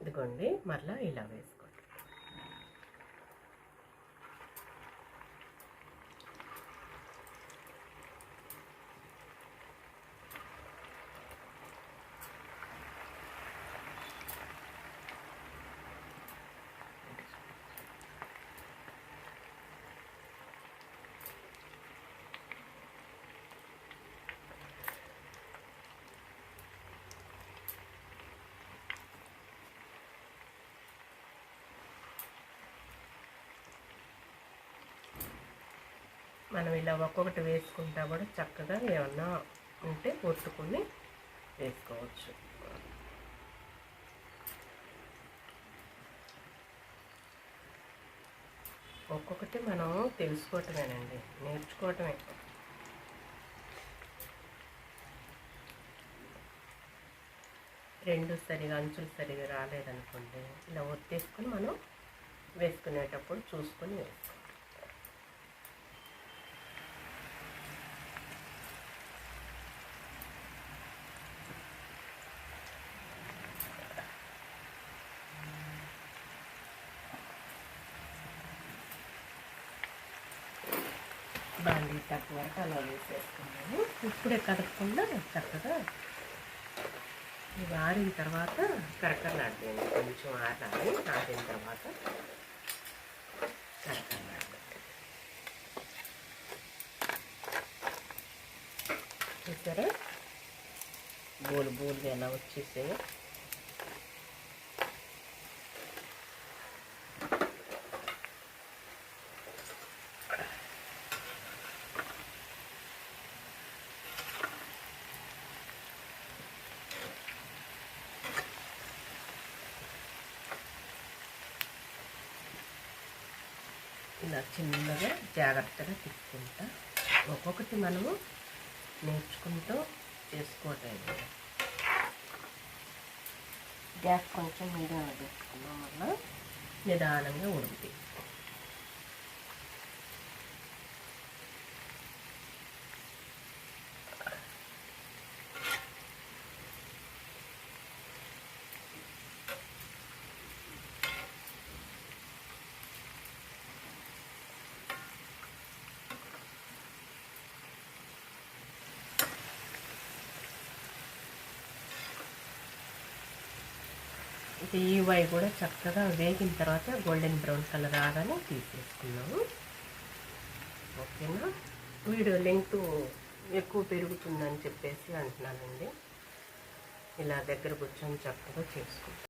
ఇదిగోండి మరలా ఇలా వేసుకోండి. మనం ఇలా ఒక్కొక్కటి వేసుకుంటా కూడా చక్కగా ఏమన్నా ఉంటే ఒత్తుకొని వేసుకోవచ్చు. ఒక్కొక్కటి మనం తెలుసుకోవటమేనండి, నేర్చుకోవటమే. రెండు సరిగా అంచులు సరిగా రాలేదనుకోండి, ఇలా ఒత్తేసుకొని మనం వేసుకునేటప్పుడు చూసుకొని వేసుకోవాలి. బాండీ తక్కువ వరకు అలా వేసేసుకున్నాము. ఇప్పుడే కదపకుండా చక్కగా ఇవి ఆరిన తర్వాత కరకరలాడేయండి. కొంచెం ఆరాలి, ఆరిన తర్వాత కరకరలాడండి. చూసారా బోలు బోలుగా ఎలా వచ్చేసాయో. ఇలా చిన్నగా జాగ్రత్తగా తిప్పుకుంటా ఒక్కొక్కటి మనము నేర్చుకుంటూ చేసుకోవటం. గ్యాస్ కొంచెం మీడియంలో పెట్టుకున్నాం వల్ల నిదానంగా ఉడుకుతాయి. ఈ వై కూడా చక్కగా వేగిన తర్వాత గోల్డెన్ బ్రౌన్ కలర్ రాగానే తీసేసుకున్నాము. ఓకేనా. వీడియో లెంగ్త్ ఎక్కువ పెరుగుతుందని చెప్పేసి అంటున్నానండి. ఇలా దగ్గర కూర్చొని చక్కగా చేసుకుంటాం.